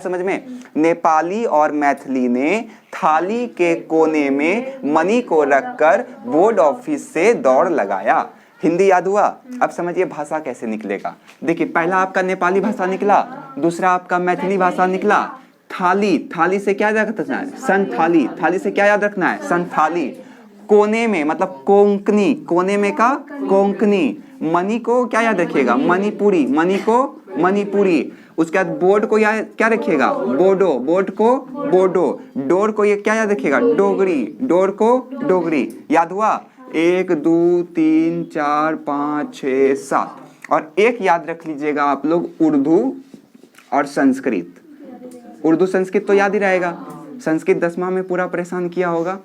समझ में। नेपाली और मैथिली ने थाली के कोने में मनी को रखकर बोर्ड ऑफिस से दौड़ लगाया। हिंदी याद हुआ। अब समझिए भाषा कैसे निकलेगा। देखिए पहला आपका नेपाली भाषा निकला, दूसरा आपका मैथिली भाषा निकला। थाली, थाली से क्या याद रखना है? संथाली। थाली से क्या याद रखना है? संथाली। कोने में मतलब कोंकणी, कोने में का कोंकणी। मनी को क्या याद रखिएगा? मणिपुरी। मनी को मणिपुरी। उसके बाद बोर्ड को क्या रखिएगा? बोडो। बोर्ड को बोडो। डोर को ये क्या याद रखिएगा? डोगरी। डोर को डोगरी। याद हुआ? 1 2 3 4 5 6 7। और एक याद रख लीजिएगा आप लोग, उर्दू और संस्कृत। उर्दू संस्कृत तो याद ही रहेगा। संस्कृत 10वां में पूरा परेशान किया होगा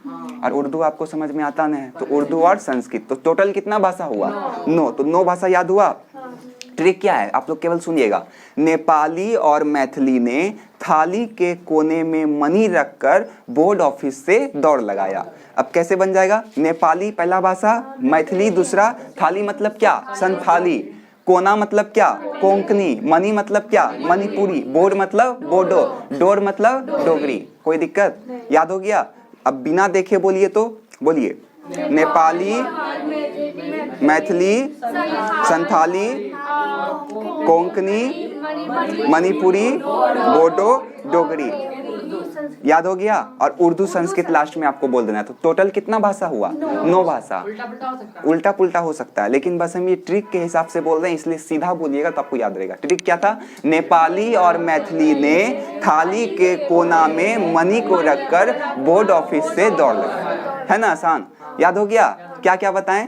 और उर्दू आपको समझ में आता नहीं है, तो उर्दू और संस्कृत। तो टोटल कितना भाषा हुआ? 9। तो 9 भाषा याद हुआ। ट्रिक क्या है आप लोग केवल सुनिएगा। नेपाली और मैथिली ने थाली के कोने में मनी रखकर बोर्ड ऑफिस से दौड़ लगाया। अब कैसे बन जाएगा? नेपाली पहला भाषा, मैथिली दूसरा, थाली मतलब क्या? संथाली। कोना मतलब क्या? कोंकणी। मनी मतलब क्या? मणिपुरी। बोर्ड मतलब बोडो। डोर मतलब डोगरी। कोई दिक्कत? याद हो गया? अब बिना देखे बोलिए तो बोलिए। नेपाली, मैथिली, संथाली, कोंकणी, मणिपुरी, बोडो, डोगरी। याद हो गया? और उर्दू संस्कृत लास्ट में आपको बोल देना है। तो टोटल कितना भाषा हुआ? 9 भाषा। उल्टा पुल्टा हो सकता है, लेकिन बस हम ये ट्रिक के हिसाब से बोल रहे हैं, इसलिए सीधा बोलिएगा तो आपको याद रहेगा। ट्रिक क्या था? नेपाली और मैथिली ने थाली के कोना में मनी को रखकर बोर्ड ऑफिस से दौड़ लगाया। है ना आसान? याद हो गया? क्या क्या बताएं?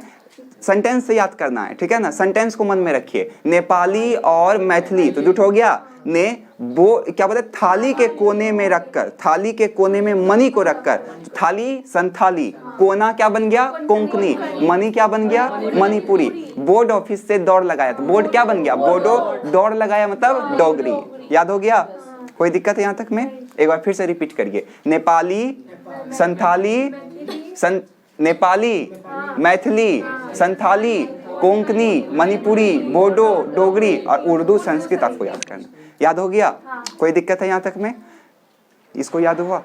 सेंटेंस से याद करना है, ठीक है ना। सेंटेंस को मन में रखिए। नेपाली और मैथिली तो जुट हो गया। ने क्या बोलते? थाली के कोने में रखकर, थाली के कोने में मनी को रखकर। थाली संथाली, कोना क्या बन गया? कोंकणी, मनी क्या बन गया? मणिपुरी। बोर्ड ऑफिस से दौड़ लगाया, तो बोर्ड क्या बन गया? बोडो। दौड़ लगाया मतलब डोगरी। याद हो गया? कोई दिक्कत है यहाँ तक में? एक बार फिर से रिपीट करिए। नेपाली, संथाली, नेपाली, मैथिली, संथाली, कोंकणी, मणिपुरी, बोडो, डोगरी और उर्दू संस्कृत आपको याद करना। याद हो गया? कोई दिक्कत है यहाँ तक में? इसको याद हुआ?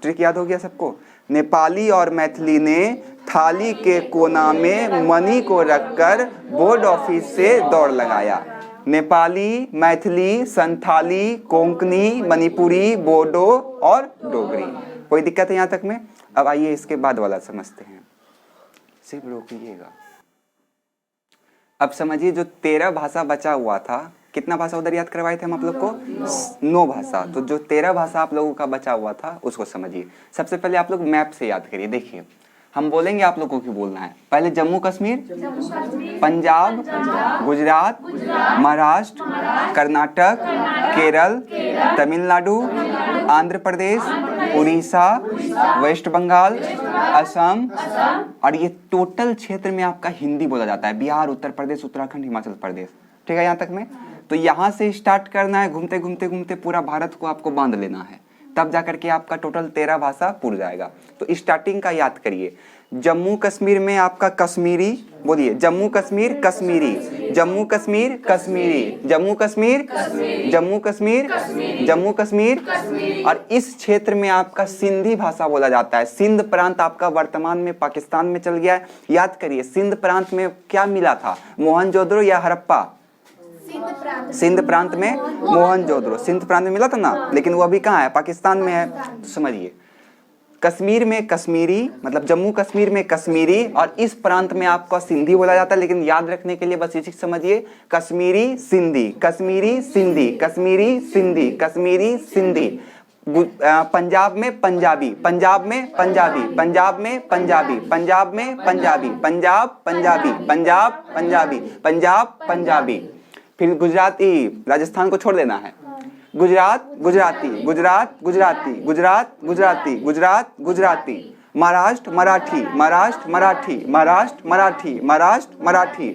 ट्रिक याद हो गया सबको? नेपाली और मैथिली ने थाली के कोना में मनी को रखकर बोर्ड ऑफिस से दौड़ लगाया। नेपाली, मैथिली, संथाली, कोंकणी, मणिपुरी, बोडो और डोगरी। कोई दिक्कत है यहाँ तक में? अब आइए इसके बाद वाला समझते हैं। सिर्फ रोकिएगा। अब समझिए जो 13 भाषा बचा हुआ था, कितना भाषा उधर याद करवाए थे हम आप लोग को? 9 भाषा। तो जो 13 भाषा आप लोगों का बचा हुआ था उसको समझिए। सबसे पहले आप लोग मैप से याद करिए। देखिए हम बोलेंगे, आप लोगों को बोलना है। पहले जम्मू कश्मीर, पंजाब, गुजरात, महाराष्ट्र, कर्नाटक, केरल, तमिलनाडु, आंध्र प्रदेश, उड़ीसा, वेस्ट बंगाल, असम। और ये टोटल क्षेत्र में आपका हिंदी बोला जाता है। बिहार, उत्तर प्रदेश, उत्तराखंड, हिमाचल प्रदेश। ठीक है यहाँ तक में? तो यहाँ से स्टार्ट करना है, घूमते घूमते घूमते पूरा भारत को आपको बांध लेना है, तब जाकर के आपका टोटल 13 भाषा पूर जाएगा। तो स्टार्टिंग का याद करिए। जम्मू कश्मीर में आपका कश्मीरी, बोलिए जम्मू कश्मीर कश्मीरी, जम्मू कश्मीर कश्मीरी, जम्मू कश्मीर, जम्मू कश्मीर, जम्मू कश्मीर। और इस क्षेत्र में आपका सिंधी भाषा बोला जाता है। सिंध प्रांत आपका वर्तमान में पाकिस्तान में चल गया है। याद करिए सिंध प्रांत में क्या मिला था? मोहनजोदड़ो या हड़प्पा? सिंध प्रांत में मोहनजोदड़ो। सिंध प्रांत में मिला था ना, लेकिन वो अभी कहाँ है? पाकिस्तान में है। तो समझिए कश्मीर में कश्मीरी, मतलब जम्मू कश्मीर में कश्मीरी, और इस प्रांत में आपका सिंधी बोला जाता है। लेकिन याद रखने के लिए बस ये चीज समझिए, कश्मीरी सिंधी, कश्मीरी सिंधी, कश्मीरी सिंधी, कश्मीरी सिंधी। पंजाब में पंजाबी, पंजाब में पंजाबी, पंजाब में पंजाबी, पंजाब में पंजाबी, पंजाब पंजाबी, पंजाब पंजाबी, पंजाब पंजाबी। फिर गुजराती, राजस्थान को छोड़ देना है। गुजरात गुजराती, गुजरात गुजराती, गुजरात गुजराती, गुजरात गुजराती। महाराष्ट्र मराठी, महाराष्ट्र मराठी, महाराष्ट्र मराठी, महाराष्ट्र मराठी।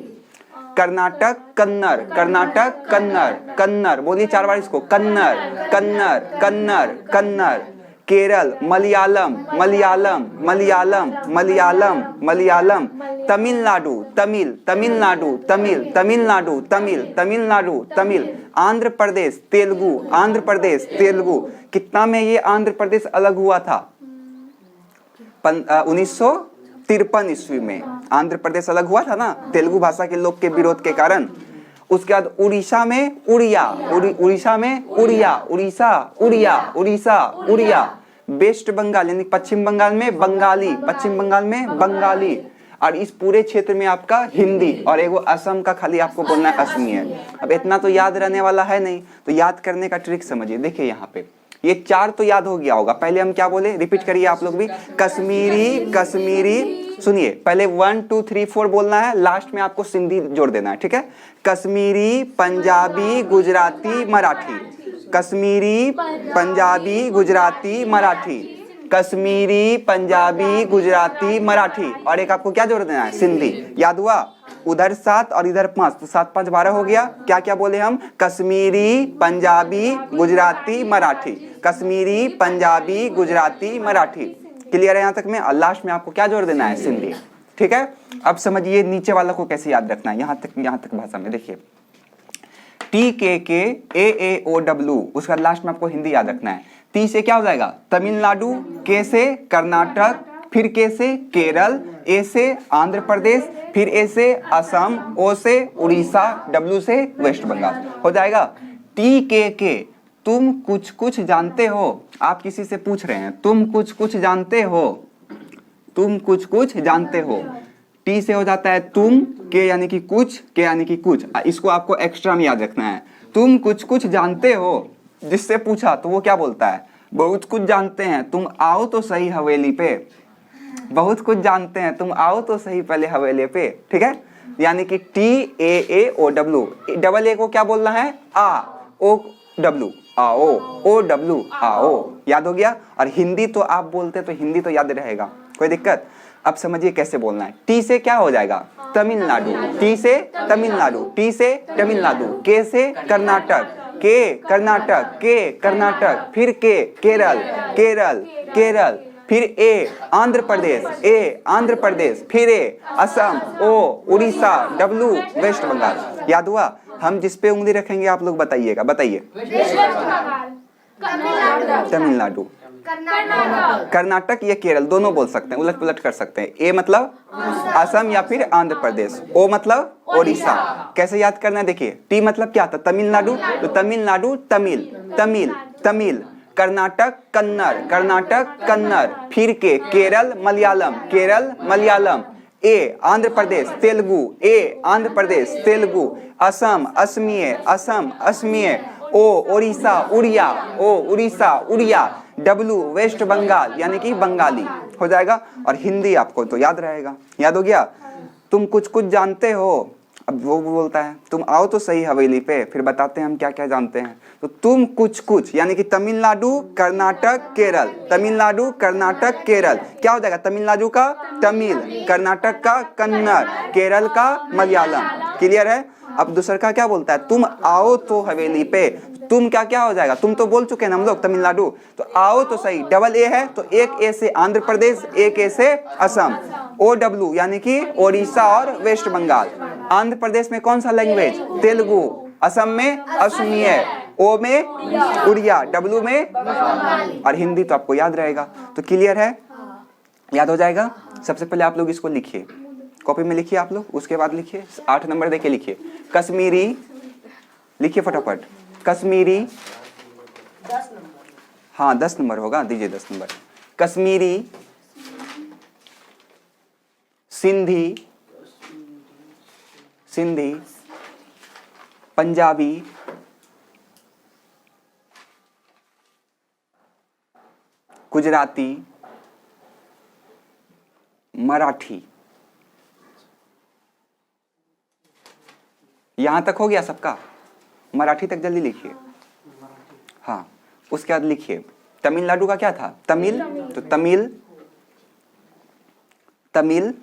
कर्नाटक कन्नड़, कर्नाटक कन्नड़, कन्नड़। बोलिए 4 बार इसको। कन्नड़, कन्नड़, कन्नड़, कन्नड़। केरल, मलयालम, मलयालम, मलयालम, मलयालम, मलयालम, तमिलनाडु, तमिल, तमिलनाडु, तमिल, तमिलनाडु, तमिल, तमिलनाडु, तमिल, आंध्र प्रदेश, तेलुगु, आंध्र प्रदेश, तेलुगु। कितना में ये आंध्र प्रदेश अलग हुआ था? 1953 ईस्वी में आंध्र प्रदेश अलग हुआ था ना, तेलुगु भाषा के लोग के विरोध के कारण। उसके बाद उड़ीसा में उड़िया, उड़ीसा में उड़िया, उड़ीसा, उड़िया, उड़ीसा, उड़िया। वेस्ट बंगाल यानी पश्चिम बंगाल में बंगाली, पश्चिम बंगाल में बंगाली। और इस पूरे क्षेत्र में आपका हिंदी, और एगो असम का खाली आपको बोलना है असमिया। अब इतना तो याद रहने वाला है नहीं, तो याद करने का ट्रिक समझिए। देखिए यहाँ पे ये 4 तो याद हो गया होगा। पहले हम क्या बोले, रिपीट करिए आप लोग भी। कश्मीरी, कश्मीरी, सुनिए पहले 1 2 3 4 बोलना है, लास्ट में आपको सिंधी जोड़ देना है, ठीक है। कश्मीरी, पंजाबी, गुजराती, मराठी। कश्मीरी, पंजाबी, गुजराती, मराठी। कश्मीरी, पंजाबी, गुजराती, मराठी। और एक आपको क्या जोड़ देना है, सिंधी। याद हुआ? उधर 7 और इधर 5, तो 7 5 12 हो गया। क्या क्या बोले हम? कश्मीरी, पंजाबी, गुजराती, मराठी। कश्मीरी, पंजाबी, गुजराती, मराठी। क्लियर है यहाँ तक में? और लास्ट में आपको क्या जोड़ देना है, सिंधी। ठीक है। अब समझिए नीचे वाला को कैसे याद रखना है। यहाँ तक भाषा में देखिए, TKKAAOW, उसका लास्ट में आपको हिंदी याद रखना है। टी से क्या हो जाएगा, तमिलनाडु, के से कर्नाटक, फिर के से केरल, ए से आंध्र प्रदेश, फिर ए से असम, ओ से उड़ीसा, डब्ल्यू से वेस्ट बंगाल। हो जाएगा। TKK, तुम कुछ कुछ जानते हो। आप किसी से पूछ रहे हैं, तुम कुछ कुछ जानते हो, तुम कुछ कुछ जानते हो। टी से हो जाता है तुम, के यानी कि कुछ, के यानी कि कुछ। इसको आपको एक्स्ट्रा में याद रखना है। तुम कुछ कुछ जानते हो, जिससे पूछा तो वो क्या बोलता है, बहुत कुछ जानते हैं, तुम आओ तो सही हवेली पे। बहुत कुछ जानते हैं, तुम आओ तो सही पहले हवेली पे। ठीक है। यानी कि TAAOW, डबल ए को क्या बोलना है, आ, ओ डब्लू, आओ, ओ डब्लू, आओ। याद हो गया। और हिंदी तो आप बोलते तो हिंदी तो याद रहेगा, कोई दिक्कत। अब समझिए कैसे बोलना है। टी से क्या हो जाएगा, तमिलनाडु। टी से तमिलनाडु, टी से तमिलनाडु, के से कर्नाटक, के कर्नाटक, के कर्नाटक, फिर के केरल, केरल, केरल, फिर ए आंध्र प्रदेश, ए आंध्र प्रदेश, फिर ए असम, ओ उड़ीसा, डब्लू वेस्ट बंगाल। याद हुआ। हम जिस पे उंगली रखेंगे आप लोग बताइएगा, बताइए। तमिलनाडु, कर्नाटक या केरल दोनों बोल सकते हैं, उलट पुलट कर सकते हैं। ए मतलब असम या फिर आंध्र प्रदेश, ओ मतलब ओडिशा। कैसे याद करना है, देखिए। टी मतलब क्या था, तमिलनाडु, तो तमिलनाडु तमिल, तमिल, तमिल। कर्नाटक कन्नड़, कर्नाटक कन्नड़, फिर के केरल मलयालम, केरल मलयालम। ए आंध्र प्रदेश तेलुगु, ए आंध्र प्रदेश तेलुगु। असम असमिय, असम असमिय। ओ उड़ीसा उड़िया, ओ उड़ीसा उड़िया। डब्लू वेस्ट बंगाल यानी कि बंगाली। हो जाएगा। और हिंदी आपको तो याद रहेगा। याद हो गया। तुम कुछ कुछ जानते हो, अब वो बोलता है तुम आओ तो सही हवेली पे, फिर बताते हैं हम क्या क्या जानते हैं। तो तुम कुछ कुछ यानी कि तमिलनाडु कर्नाटक केरल, तमिलनाडु कर्नाटक केरल। क्या हो जाएगा, तमिलनाडु का तमिल, कर्नाटक का कन्नड़, केरल का मलयालम। क्लियर है। अब दूसरा का क्या बोलता है, तुम आओ तो हवेली पे। तुम क्या क्या हो जाएगा, तुम तो बोल चुके हैं हम लोग तमिलनाडु, तो आओ तो सही, डबल ए है तो एक ए से आंध्र प्रदेश, एक ए से असम। ओ डब्ल्यू यानी कि ओडिशा और वेस्ट बंगाल। आंध्र प्रदेश में कौन सा लैंग्वेज, तेलुगु। असम में असमिया, ओ में उड़िया, डब्ल्यू में, और हिंदी तो आपको याद रहेगा। तो क्लियर है, याद हो जाएगा। सबसे पहले आप लोग इसको लिखिए, कॉपी में लिखिए आप लोग, उसके बाद लिखिए 8 नंबर देके लिखिए। कश्मीरी लिखिए फटाफट। कश्मीरी 10 नंबर, हाँ 10 नंबर होगा, दीजिए 10 नंबर। कश्मीरी, सिंधी, सिंधी, पंजाबी, गुजराती, मराठी। यहां तक हो गया सबका। मराठी तक जल्दी लिखिए। हाँ, उसके बाद लिखिए तमिलनाडु का क्या था, तमिल, तो तमिल, तमिल।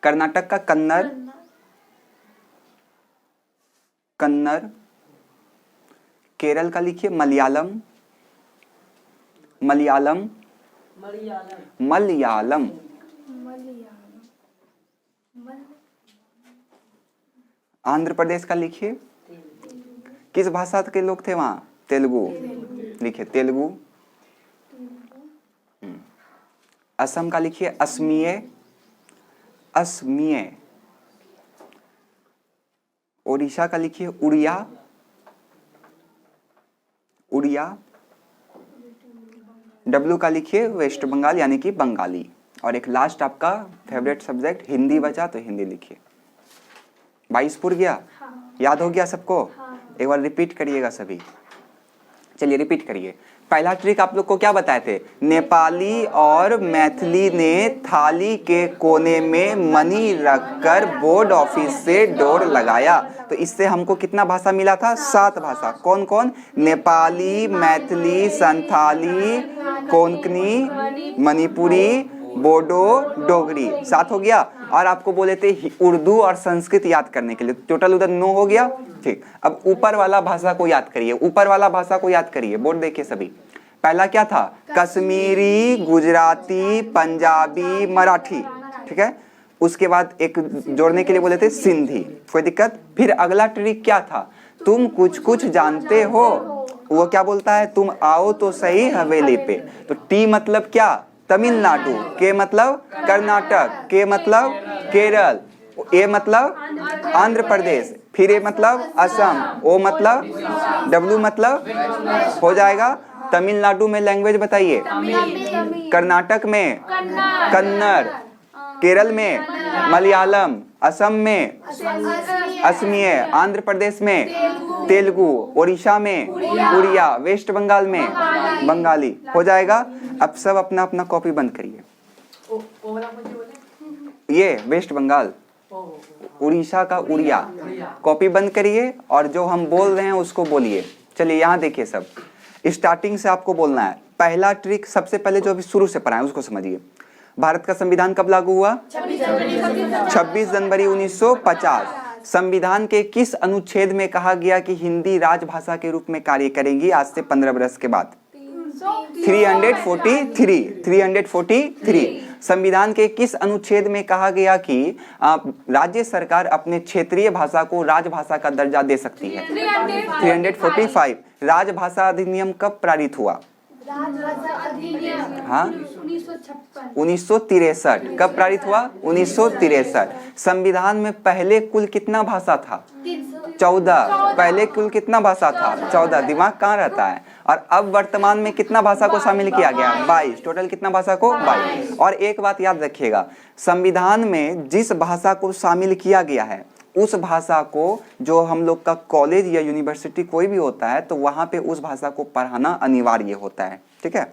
कर्नाटक का कन्नड़, कन्नड़। केरल का लिखिए मलयालम, मलयालम, मलयालम, आंध्र प्रदेश का लिखिए, किस भाषा के लोग थे वहां? तेलुगु, लिखिए तेलुगु। असम का लिखिए असमिय, असमिय। ओडिशा का लिखिए उड़िया, उड़िया। डब्लू का लिखिए वेस्ट बंगाल यानी कि बंगाली। और एक लास्ट आपका फेवरेट सब्जेक्ट हिंदी बचा, तो हिंदी लिखिए। 22 पुर गया? हाँ। याद हो गया सबको? हाँ। एक बार रिपीट करिएगा सभी। चलिए रिपीट करिए। पहला ट्रिक आप लोग को क्या बताए थे? नेपाली और मैथिली ने थाली के कोने में मनी रखकर बोर्ड ऑफिस से डोर लगाया। तो इससे हमको कितना भाषा मिला था? 7 भाषा। कौन कौन? नेपाली, मैथिली, संथाली, कोंकणी, मणिपुरी, बोडो, डोगरी। 7 हो गया। और आपको बोले थे उर्दू और संस्कृत याद करने के लिए, टोटल उधर 9 हो गया। ठीक, अब ऊपर वाला भाषा को याद करिए, ऊपर वाला भाषा को याद करिए। बोर्ड देखिए सभी। पहला क्या था? कश्मीरी, गुजराती, पंजाबी, मराठी। ठीक है, उसके बाद एक जोड़ने के लिए बोले थे सिंधी। कोई दिक्कत? फिर अगला ट्रिक क्या था? तुम कुछ कुछ जानते हो। वो क्या बोलता है? तुम आओ तो सही हवेली पे। तो टी मतलब क्या? तमिलनाडु। के मतलब कर्नाटक। के मतलब केरल। ए मतलब आंध्र प्रदेश। फिर ए मतलब असम। ओ मतलब, डब्ल्यू मतलब, हो जाएगा। तमिलनाडु में लैंग्वेज बताइए। कर्नाटक में कन्नड़, केरल में मलयालम, असम में असमिय, आंध्र प्रदेश में तेलुगु, ओडिशा में उड़िया, वेस्ट बंगाल में बंगाली। हो जाएगा। अब सब अपना अपना कॉपी बंद करिए। ये वेस्ट बंगाल, उड़ीसा का उड़िया। कॉपी बंद करिए और जो हम बोल रहे हैं उसको बोलिए। चलिए यहाँ देखिए, सब स्टार्टिंग से आपको बोलना है। पहला ट्रिक सबसे पहले जो अभी शुरू से पढ़ाएं उसको समझिए। भारत का संविधान कब लागू हुआ? 26 जनवरी 1950। संविधान के किस अनुच्छेद में कहा गया कि हिंदी राजभाषा के रूप में कार्य करेगी आज से 15 वर्ष के बाद? 343। संविधान के किस अनुच्छेद में कहा गया कि राज्य सरकार अपने क्षेत्रीय भाषा को राजभाषा का दर्जा दे सकती है? 345। राजभाषा अधिनियम कब पारित हुआ? हाँ, 1963। कब पारित हुआ? 1963। संविधान में पहले कुल कितना भाषा था? 14। पहले कुल कितना भाषा था? 14। दिमाग कहाँ रहता है? और अब वर्तमान में कितना भाषा को शामिल किया गया? 22। टोटल कितना भाषा को? 22। और एक बात याद रखिएगा, संविधान में जिस भाषा को शामिल किया गया है उस भाषा को जो हम लोग का कॉलेज या यूनिवर्सिटी कोई भी होता है तो वहाँ पे उस भाषा को पढ़ाना अनिवार्य होता है। ठीक है,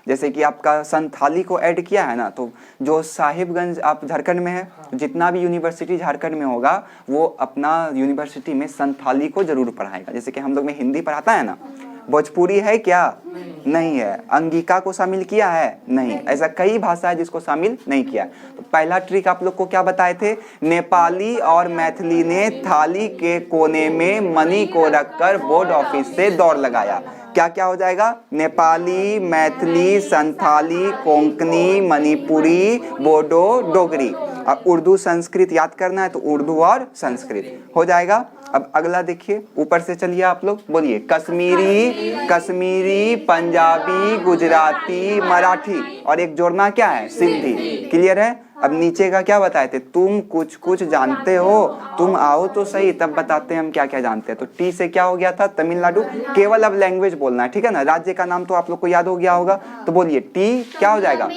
जैसे कि आपका संथाली को ऐड किया है ना, तो जो साहिबगंज आप झारखंड में है, जितना भी यूनिवर्सिटी झारखंड में होगा वो अपना यूनिवर्सिटी में संथाली को जरूर पढ़ाएगा। जैसे कि हम लोग में हिंदी पढ़ाता है ना, भोजपुरी है क्या? नहीं है। अंगिका को शामिल किया है? नहीं। ऐसा कई भाषा है जिसको शामिल नहीं किया। तो पहला ट्रिक आप लोग को क्या बताए थे? नेपाली और मैथिली ने थाली के कोने में मनी को रखकर बोर्ड ऑफिस से दौड़ लगाया। क्या क्या हो जाएगा? नेपाली, मैथिली, संथाली, कोंकणी, मणिपुरी, बोडो, डोगरी। अब उर्दू संस्कृत याद करना है तो उर्दू और संस्कृत हो जाएगा। अब अगला देखिए, ऊपर से चलिए आप लोग बोलिए। कश्मीरी, पंजाबी, गुजराती, मराठी और एक जोड़ना क्या है? सिंधी। क्लियर है? अब नीचे का क्या बताए थे? तुम कुछ कुछ जानते हो, तुम आओ तो सही तब बताते हैं हम क्या क्या जानते हैं। तो टी से क्या हो गया था? तमिलनाडु। केवल अब लैंग्वेज बोलना है, ठीक है ना? राज्य का नाम तो आप लोग को याद हो गया होगा, तो बोलिए टी क्या हो जाएगा?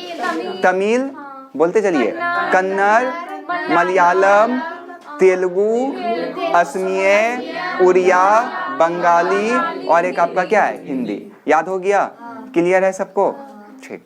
तमिल। बोलते चलिए। कन्नड़, मलयालम, तेलुगु, असमिया, उड़िया, बंगाली और एक आपका क्या है? हिंदी। याद हो गया? क्लियर है सबको? ठीक।